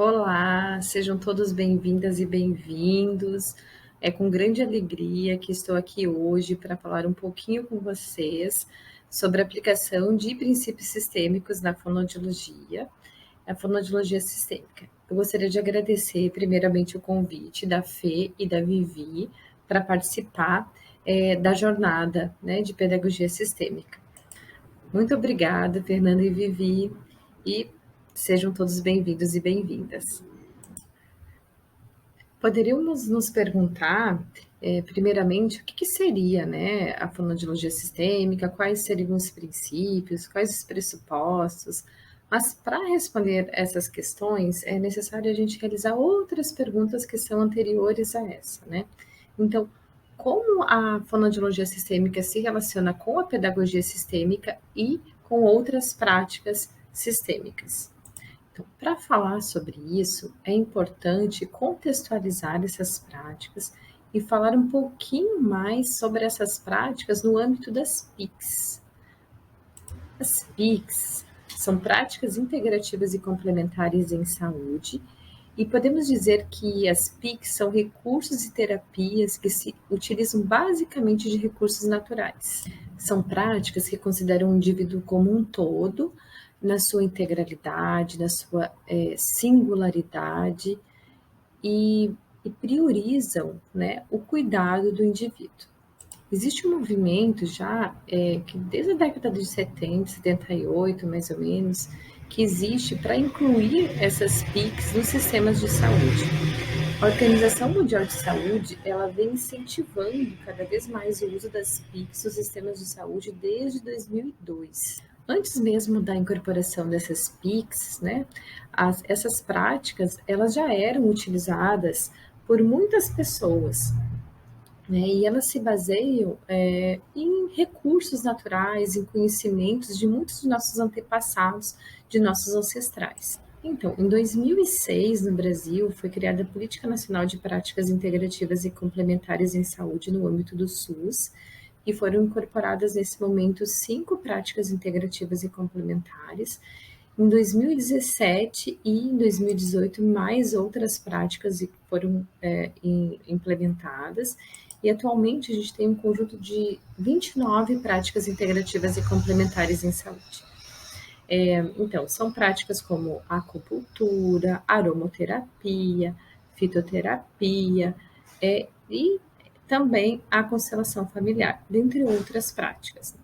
Olá, sejam todos bem-vindas e bem-vindos. É com grande alegria que estou aqui hoje para falar um pouquinho com vocês sobre a aplicação de princípios sistêmicos na fonoaudiologia, a fonoaudiologia sistêmica. Eu gostaria de agradecer primeiramente o convite da Fê e da Vivi para participar da jornada, né, de pedagogia sistêmica. Muito obrigada, Fernanda e Vivi, e sejam todos bem-vindos e bem-vindas. Poderíamos nos perguntar, primeiramente, o que seria, né, a fonoaudiologia sistêmica, quais seriam os princípios, quais os pressupostos, mas para responder essas questões é necessário a gente realizar outras perguntas que são anteriores a essa, né? Então, como a fonoaudiologia sistêmica se relaciona com a pedagogia sistêmica e com outras práticas sistêmicas? Então, para falar sobre isso, é importante contextualizar essas práticas e falar um pouquinho mais sobre essas práticas no âmbito das PICs. As PICs são práticas integrativas e complementares em saúde, e podemos dizer que as PICs são recursos e terapias que se utilizam basicamente de recursos naturais. São práticas que consideram o indivíduo como um todo, na sua integralidade, na sua singularidade e priorizam, né, o cuidado do indivíduo. Existe um movimento já que desde a década de 70, 78, mais ou menos, que existe para incluir essas PICs nos sistemas de saúde. A Organização Mundial de Saúde, ela vem incentivando cada vez mais o uso das PICs nos sistemas de saúde desde 2002. Antes mesmo da incorporação dessas PICs, né, essas práticas, elas já eram utilizadas por muitas pessoas, né, e elas se baseiam em recursos naturais, em conhecimentos de muitos dos nossos antepassados, de nossos ancestrais. Então, em 2006, no Brasil, foi criada a Política Nacional de Práticas Integrativas e Complementares em Saúde no âmbito do SUS, e foram incorporadas nesse momento 5 práticas integrativas e complementares. Em 2017 e em 2018, mais outras práticas foram implementadas, e atualmente a gente tem um conjunto de 29 práticas integrativas e complementares em saúde. Então, são práticas como acupuntura, aromoterapia, fitoterapia e também a constelação familiar, dentre outras práticas.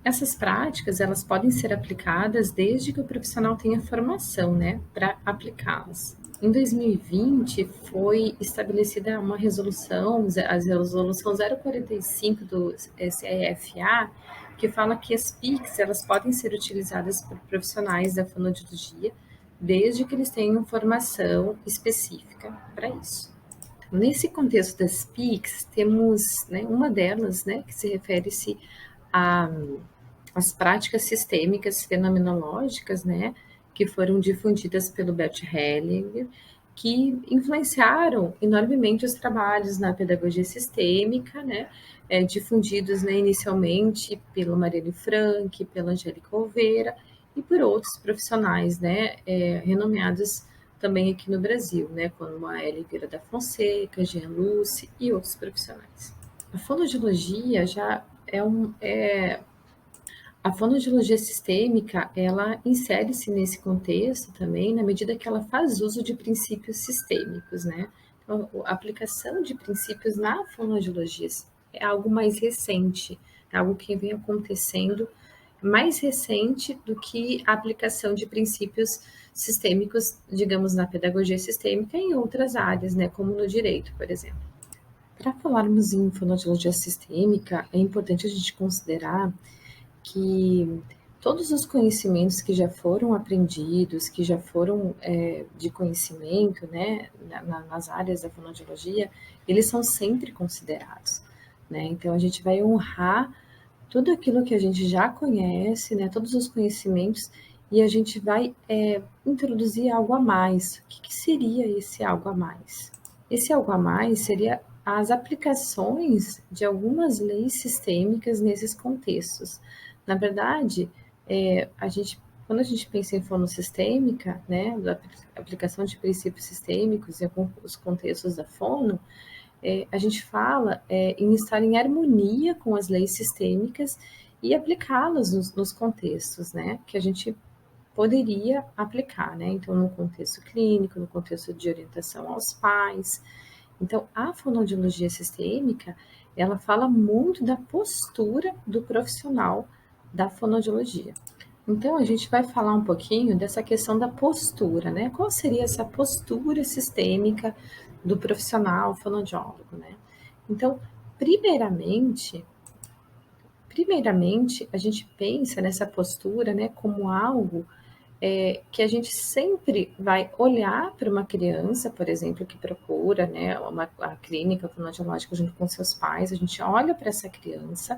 Essas práticas, elas podem ser aplicadas desde que o profissional tenha formação, né, para aplicá-las. Em 2020, foi estabelecida uma resolução, a resolução 045 do CEFA, que fala que as PICs, elas podem ser utilizadas por profissionais da fonoaudiologia, desde que eles tenham formação específica para isso. Nesse contexto das PICs, temos, né, uma delas, né, que se refere-se às práticas sistêmicas fenomenológicas, né, que foram difundidas pelo Bert Hellinger, que influenciaram enormemente os trabalhos na pedagogia sistêmica, né, difundidos, né, inicialmente pelo Marielle Frank, pela Angélica Oliveira e por outros profissionais, né, renomeados também aqui no Brasil, né, como a Oliveira da Fonseca, Jean Luce e outros profissionais. A fonoaudiologia já a fonoaudiologia sistêmica, ela insere-se nesse contexto também, na medida que ela faz uso de princípios sistêmicos, né? Então, a aplicação de princípios na fonoaudiologia é algo mais recente, é algo que vem acontecendo mais recente do que a aplicação de princípios sistêmicos, digamos, na pedagogia sistêmica e em outras áreas, né, como no direito, por exemplo. Para falarmos em fonoaudiologia sistêmica, é importante a gente considerar que todos os conhecimentos que já foram aprendidos, que já foram de conhecimento, né, nas áreas da fonoaudiologia, eles são sempre considerados, né? Então, a gente vai honrar tudo aquilo que a gente já conhece, né, todos os conhecimentos, e a gente vai introduzir algo a mais. O que seria esse algo a mais? Esse algo a mais seria as aplicações de algumas leis sistêmicas nesses contextos. Na verdade, a gente quando a gente pensa em fonossistêmica, né, da aplicação de princípios sistêmicos e os contextos da fono, a gente fala em estar em harmonia com as leis sistêmicas e aplicá-las nos contextos, né, que a gente poderia aplicar, né? Então, no contexto clínico, no contexto de orientação aos pais. Então, a fonoaudiologia sistêmica, ela fala muito da postura do profissional da fonoaudiologia. Então, a gente vai falar um pouquinho dessa questão da postura, né? Qual seria essa postura sistêmica do profissional fonoaudiólogo, né? Então, primeiramente, a gente pensa nessa postura, né, como algo que a gente sempre vai olhar para uma criança, por exemplo, que procura, né, a clínica fonoaudiológica junto com seus pais, a gente olha para essa criança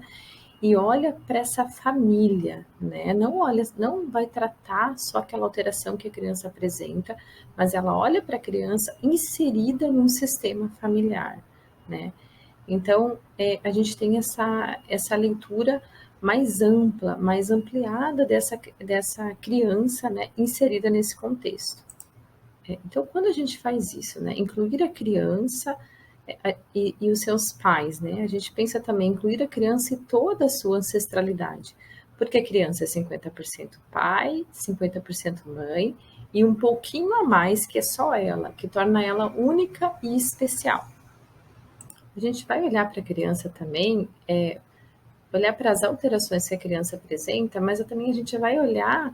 e olha para essa família, né? Não vai tratar só aquela alteração que a criança apresenta, mas ela olha para a criança inserida num sistema familiar, né? Então, a gente tem essa leitura mais ampla, mais ampliada dessa criança, né, inserida nesse contexto. Então, quando a gente faz isso, né, incluir a criança e os seus pais, né, a gente pensa também em incluir a criança e toda a sua ancestralidade, porque a criança é 50% pai, 50% mãe, e um pouquinho a mais que é só ela, que torna ela única e especial. A gente vai olhar para a criança também, olhar para as alterações que a criança apresenta, mas também a gente vai olhar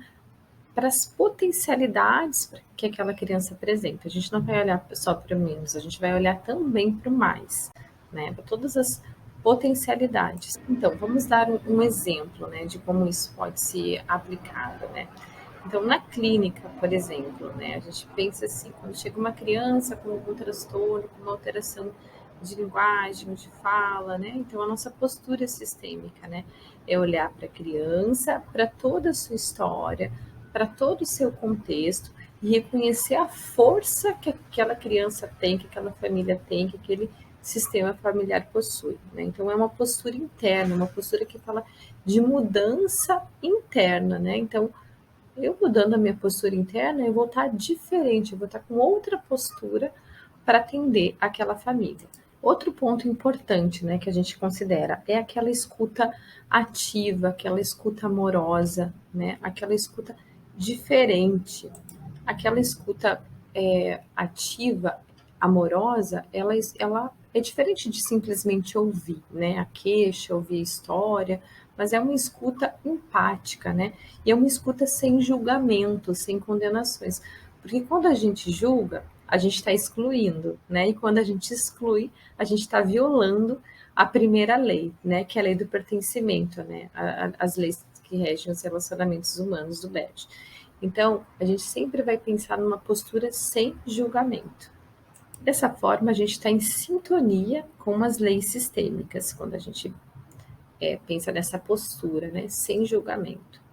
para as potencialidades que aquela criança apresenta. A gente não vai olhar só para o menos, a gente vai olhar também para o mais, né? Para todas as potencialidades. Então, vamos dar um exemplo, né, de como isso pode ser aplicado, né? Então, na clínica, por exemplo, né, a gente pensa assim, quando chega uma criança com algum transtorno, com uma alteração de linguagem, de fala, né? Então, a nossa postura sistêmica, né, é olhar para a criança, para toda a sua história, para todo o seu contexto e reconhecer a força que aquela criança tem, que aquela família tem, que aquele sistema familiar possui, né? Então, é uma postura interna, uma postura que fala de mudança interna, né? Então, eu mudando a minha postura interna, eu vou estar diferente, eu vou estar com outra postura para atender aquela família. Outro ponto importante, né, que a gente considera é aquela escuta ativa, aquela escuta amorosa, né, aquela escuta diferente, aquela escuta ativa, amorosa, ela é diferente de simplesmente ouvir, né, a queixa, ouvir a história, mas é uma escuta empática, né, e é uma escuta sem julgamento, sem condenações, porque quando a gente julga, a gente está excluindo, né, e quando a gente exclui, a gente está violando a primeira lei, né, que é a lei do pertencimento, né, as leis que regem os relacionamentos humanos do BED. Então, a gente sempre vai pensar numa postura sem julgamento. Dessa forma, a gente está em sintonia com as leis sistêmicas, quando a gente pensa nessa postura, né, sem julgamento.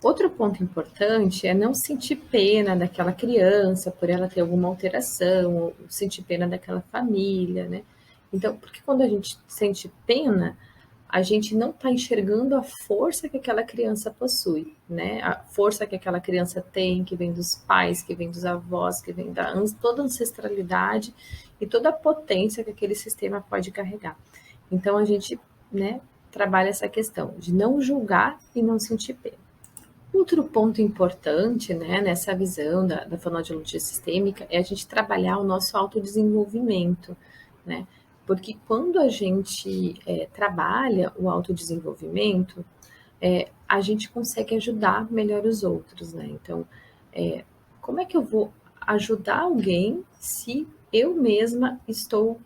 Outro ponto importante é não sentir pena daquela criança por ela ter alguma alteração, ou sentir pena daquela família, né? Então, porque quando a gente sente pena, a gente não está enxergando a força que aquela criança possui, né? A força que aquela criança tem, que vem dos pais, que vem dos avós, que vem toda a ancestralidade e toda a potência que aquele sistema pode carregar. Então, a gente, né, trabalha essa questão de não julgar e não sentir pena. Outro ponto importante, né, nessa visão da fonoaudiologia sistêmica é a gente trabalhar o nosso autodesenvolvimento, né? Porque quando a gente trabalha o autodesenvolvimento, a gente consegue ajudar melhor os outros, né? Então, como é que eu vou ajudar alguém se eu mesma estou,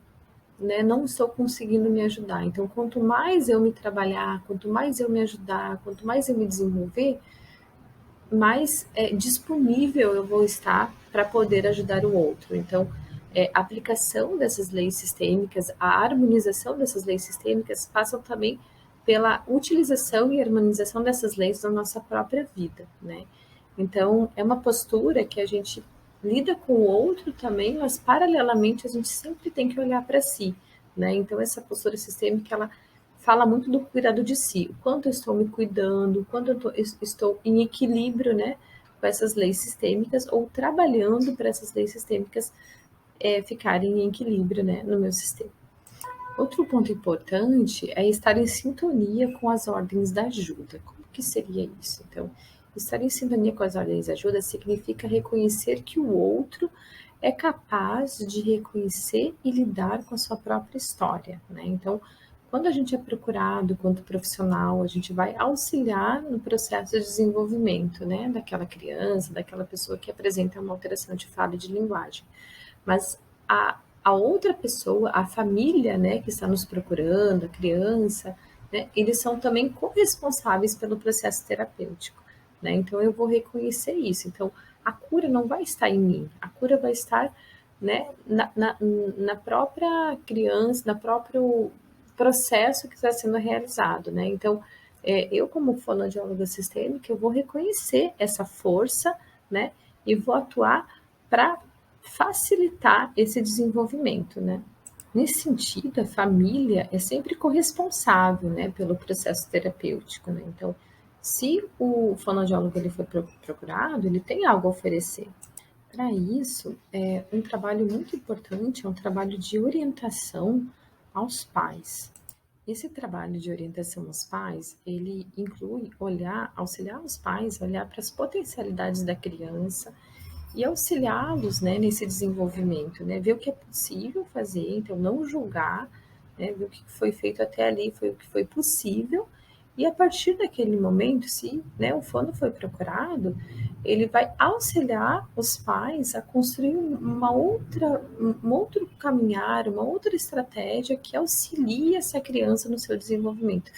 né, não estou conseguindo me ajudar? Então, quanto mais eu me trabalhar, quanto mais eu me ajudar, quanto mais eu me desenvolver, mais disponível eu vou estar para poder ajudar o outro. Então, a aplicação dessas leis sistêmicas, a harmonização dessas leis sistêmicas passam também pela utilização e harmonização dessas leis na nossa própria vida, né? Então, é uma postura que a gente lida com o outro também, mas paralelamente a gente sempre tem que olhar para si, né? Então, essa postura sistêmica, ela fala muito do cuidado de si, o quanto eu estou me cuidando, o quanto estou em equilíbrio, né, com essas leis sistêmicas ou trabalhando para essas leis sistêmicas ficarem em equilíbrio, né, no meu sistema. Outro ponto importante é estar em sintonia com as ordens da ajuda. Como que seria isso? Então, estar em sintonia com as ordens da ajuda significa reconhecer que o outro é capaz de reconhecer e lidar com a sua própria história, né? Então, quando a gente é procurado quanto profissional, a gente vai auxiliar no processo de desenvolvimento, né, daquela criança, daquela pessoa que apresenta uma alteração de fala e de linguagem. Mas a outra pessoa, a família, né, que está nos procurando, a criança, né, eles são também corresponsáveis pelo processo terapêutico, né? Então eu vou reconhecer isso. Então a cura não vai estar em mim, a cura vai estar, né, na própria criança, no próprio processo que está sendo realizado, né? Então eu como fonoaudióloga sistêmica, eu vou reconhecer essa força, né, e vou atuar para facilitar esse desenvolvimento, né? Nesse sentido, a família é sempre corresponsável, né, pelo processo terapêutico, né? Então, se o fonoaudiólogo ele foi procurado, ele tem algo a oferecer. Para isso, um trabalho muito importante é um trabalho de orientação aos pais. Esse trabalho de orientação aos pais, ele inclui auxiliar os pais a olhar para as potencialidades da criança e auxiliá-los, né, nesse desenvolvimento, né, ver o que é possível fazer, então não julgar, né, ver o que foi feito até ali, foi o que foi possível, e a partir daquele momento, se, né, o fono foi procurado, ele vai auxiliar os pais a construir um outro caminhar, uma outra estratégia que auxilie essa criança no seu desenvolvimento.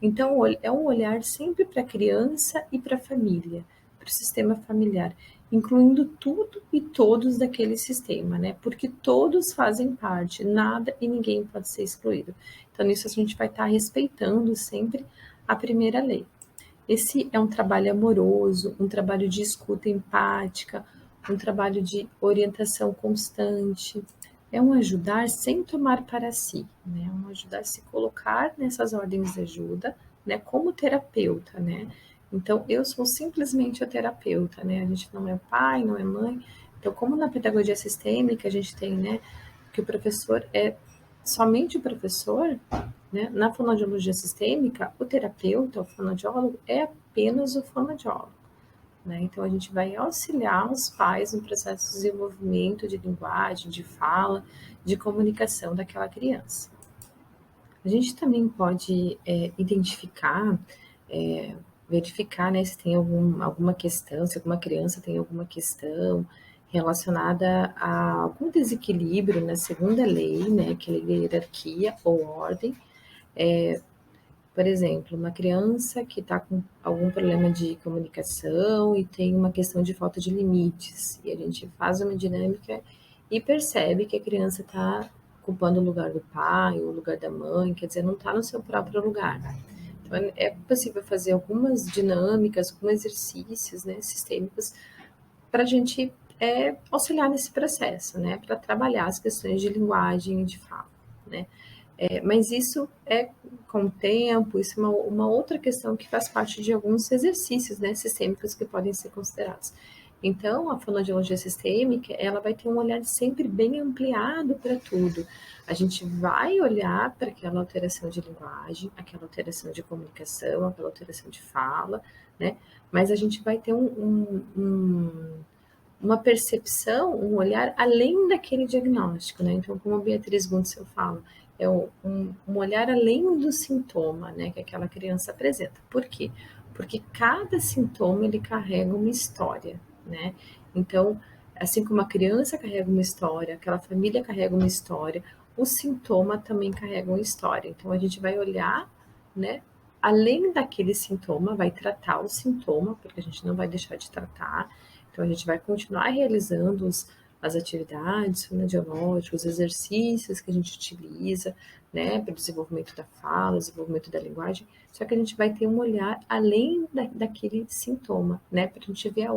Então, é um olhar sempre para a criança e para a família, para o sistema familiar, incluindo tudo e todos daquele sistema, né? Porque todos fazem parte, nada e ninguém pode ser excluído. Então, nisso a gente vai estar respeitando sempre a primeira lei. Esse é um trabalho amoroso, um trabalho de escuta empática, um trabalho de orientação constante. É um ajudar sem tomar para si, né? É um ajudar a se colocar nessas ordens de ajuda, né? Como terapeuta, né? Então, eu sou simplesmente a terapeuta, né? A gente não é pai, não é mãe. Então, como na pedagogia sistêmica a gente tem, né? Que o professor é somente o professor, né? Na fonoaudiologia sistêmica, o terapeuta, o fonoaudiólogo, é apenas o fonoaudiólogo. Né? Então, a gente vai auxiliar os pais no processo de desenvolvimento de linguagem, de fala, de comunicação daquela criança. A gente também pode identificar, verificar, né, se tem alguma questão, se alguma criança tem alguma questão relacionada a algum desequilíbrio na segunda lei, né, que é a lei da hierarquia ou ordem. Por exemplo, uma criança que está com algum problema de comunicação e tem uma questão de falta de limites, e a gente faz uma dinâmica e percebe que a criança está ocupando o lugar do pai ou o lugar da mãe, quer dizer, não está no seu próprio lugar. Então, é possível fazer algumas dinâmicas, alguns exercícios, né, sistêmicos, para a gente auxiliar nesse processo, né, para trabalhar as questões de linguagem e de fala, né. Mas isso é com o tempo, isso é uma outra questão que faz parte de alguns exercícios, né, sistêmicos que podem ser considerados. Então, a fonoaudiologia sistêmica, ela vai ter um olhar sempre bem ampliado para tudo. A gente vai olhar para aquela alteração de linguagem, aquela alteração de comunicação, aquela alteração de fala, né? Mas a gente vai ter uma percepção, um olhar além daquele diagnóstico, né? Então, como a Beatriz Gutzel fala, é um olhar além do sintoma, né, que aquela criança apresenta. Por quê? Porque cada sintoma ele carrega uma história, né? Então, assim como a criança carrega uma história, aquela família carrega uma história, o sintoma também carrega uma história. Então, a gente vai olhar, né, além daquele sintoma, vai tratar o sintoma, porque a gente não vai deixar de tratar. Então, a gente vai continuar realizando as atividades fonoaudiológicas, os exercícios que a gente utiliza, né, para o desenvolvimento da fala, desenvolvimento da linguagem, só que a gente vai ter um olhar além daquele sintoma, né, para a gente ver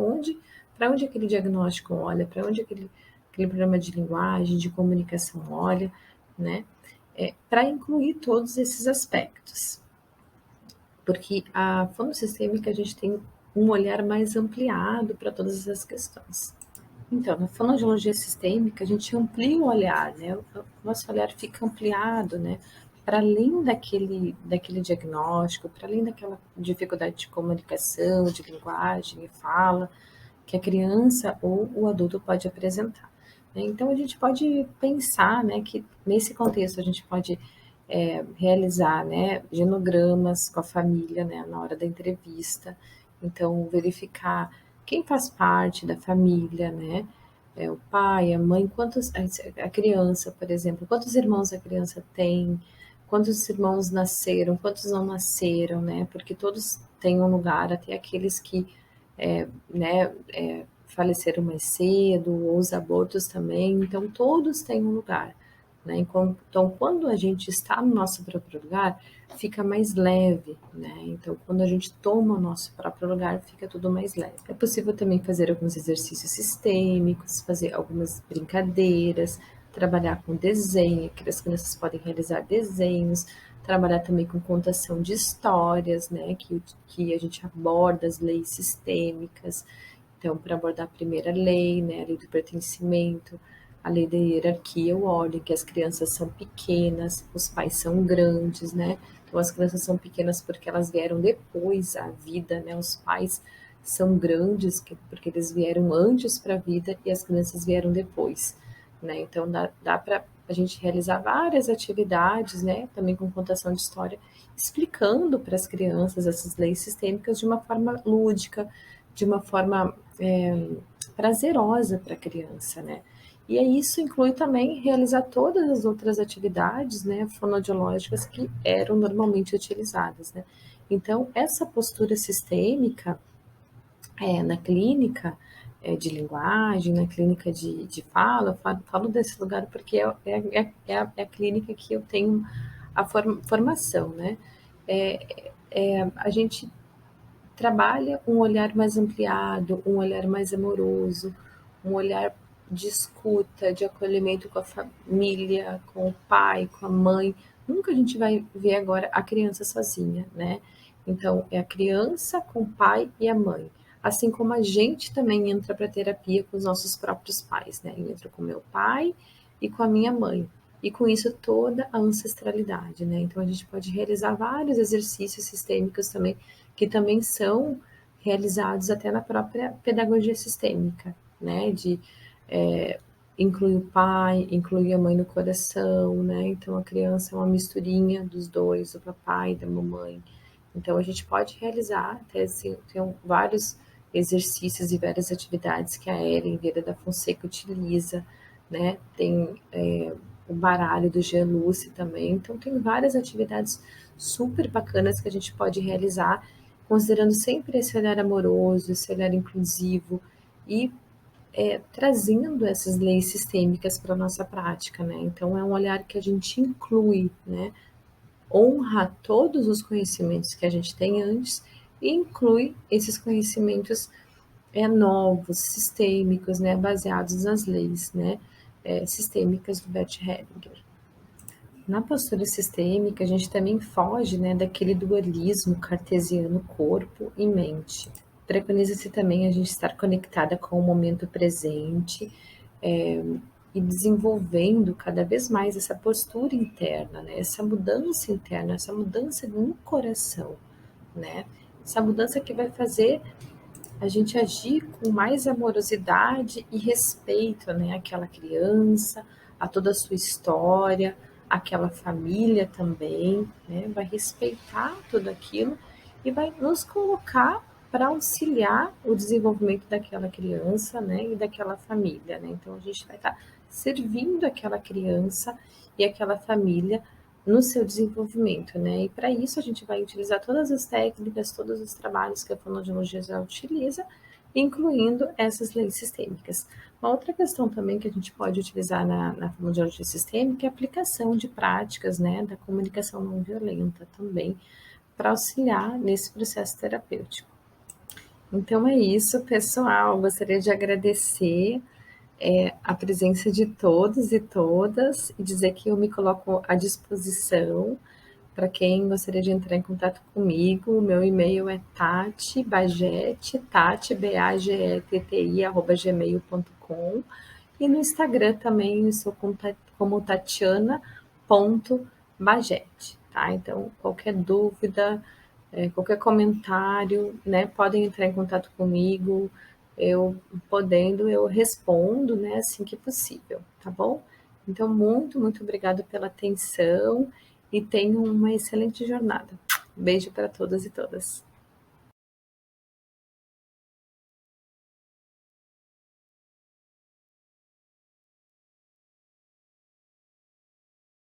para onde aquele diagnóstico olha, para onde aquele problema de linguagem, de comunicação olha, né. para incluir todos esses aspectos. Porque a fonossistêmica a gente tem um olhar mais ampliado para todas essas questões. Então, na fonoaudiologia sistêmica, a gente amplia o olhar, né? O nosso olhar fica ampliado, né? Para além daquele diagnóstico, para além daquela dificuldade de comunicação, de linguagem e fala, que a criança ou o adulto pode apresentar, né? Então, a gente pode pensar, né, que nesse contexto a gente pode realizar, né, genogramas com a família, né, na hora da entrevista. Então, verificar quem faz parte da família, né, o pai, a mãe, quantos, a criança, por exemplo, quantos irmãos a criança tem, quantos irmãos nasceram, quantos não nasceram, né, porque todos têm um lugar, até aqueles que né, faleceram mais cedo, ou os abortos também, então todos têm um lugar, né? Então, quando a gente está no nosso próprio lugar, fica mais leve, né? Então, quando a gente toma o nosso próprio lugar, fica tudo mais leve. É possível também fazer alguns exercícios sistêmicos, fazer algumas brincadeiras, trabalhar com desenho, que as crianças podem realizar desenhos, trabalhar também com contação de histórias, né, que a gente aborda as leis sistêmicas. Então, para abordar a primeira lei, né, a lei do pertencimento, a lei da hierarquia ou ordem, que as crianças são pequenas, os pais são grandes, né? Então, as crianças são pequenas porque elas vieram depois à vida, né? Os pais são grandes porque eles vieram antes para a vida e as crianças vieram depois, né? Então, dá para a gente realizar várias atividades, né? Também com contação de história, explicando para as crianças essas leis sistêmicas de uma forma lúdica, de uma forma prazerosa para a criança, né? E aí isso inclui também realizar todas as outras atividades, né, fonoaudiológicas que eram normalmente utilizadas, né? Então, essa postura sistêmica na clínica de linguagem, na clínica de fala, falo desse lugar porque é a clínica que eu tenho a formação, né? A gente trabalha um olhar mais ampliado, um olhar mais amoroso, um olhar de escuta, de acolhimento com a família, com o pai, com a mãe. Nunca a gente vai ver agora a criança sozinha, né? Então, é a criança com o pai e a mãe. Assim como a gente também entra para terapia com os nossos próprios pais, né? Eu entro com meu pai e com a minha mãe. E com isso toda a ancestralidade, né? Então a gente pode realizar vários exercícios sistêmicos também que também são realizados até na própria pedagogia sistêmica, né? De incluir o pai, incluir a mãe no coração, né? Então a criança é uma misturinha dos dois, do papai e da mamãe. Então a gente pode realizar, até assim, tem vários exercícios e várias atividades que a Ellen Vieira da Fonseca utiliza, né? Tem o baralho do Jean Luce também. Então tem várias atividades super bacanas que a gente pode realizar considerando sempre esse olhar amoroso, esse olhar inclusivo e trazendo essas leis sistêmicas para a nossa prática, né? Então, é um olhar que a gente inclui, né? Honra todos os conhecimentos que a gente tem antes e inclui esses conhecimentos novos, sistêmicos, né? Baseados nas leis, né? Sistêmicas do Bert Hellinger. Na postura sistêmica, a gente também foge, né, daquele dualismo cartesiano corpo e mente. Preconiza-se também a gente estar conectada com o momento presente e desenvolvendo cada vez mais essa postura interna, né, essa mudança interna, essa mudança no coração, né, essa mudança que vai fazer a gente agir com mais amorosidade e respeito, né, àquela criança, a toda a sua história, aquela família também, né, vai respeitar tudo aquilo e vai nos colocar para auxiliar o desenvolvimento daquela criança, né, e daquela família, né. Então a gente vai estar servindo aquela criança e aquela família no seu desenvolvimento, né? E para isso a gente vai utilizar todas as técnicas, todos os trabalhos que a fonoaudiologia já utiliza, incluindo essas leis sistêmicas. Uma outra questão também que a gente pode utilizar na fonoaudiologia sistêmica é a aplicação de práticas, né, da comunicação não violenta também, para auxiliar nesse processo terapêutico. Então é isso, pessoal. Gostaria de agradecer a presença de todos e todas e dizer que eu me coloco à disposição para quem gostaria de entrar em contato comigo. O meu e-mail é tatibagete, tati, B-A-G-E-T-T-I, @gmail.com. E no Instagram também eu sou como tatiana.bagete, tá? Então, qualquer dúvida, qualquer comentário, né, podem entrar em contato comigo. Eu respondo, né, assim que possível, tá bom? Então, muito, muito obrigada pela atenção e tenham uma excelente jornada. Beijo para todas e todas.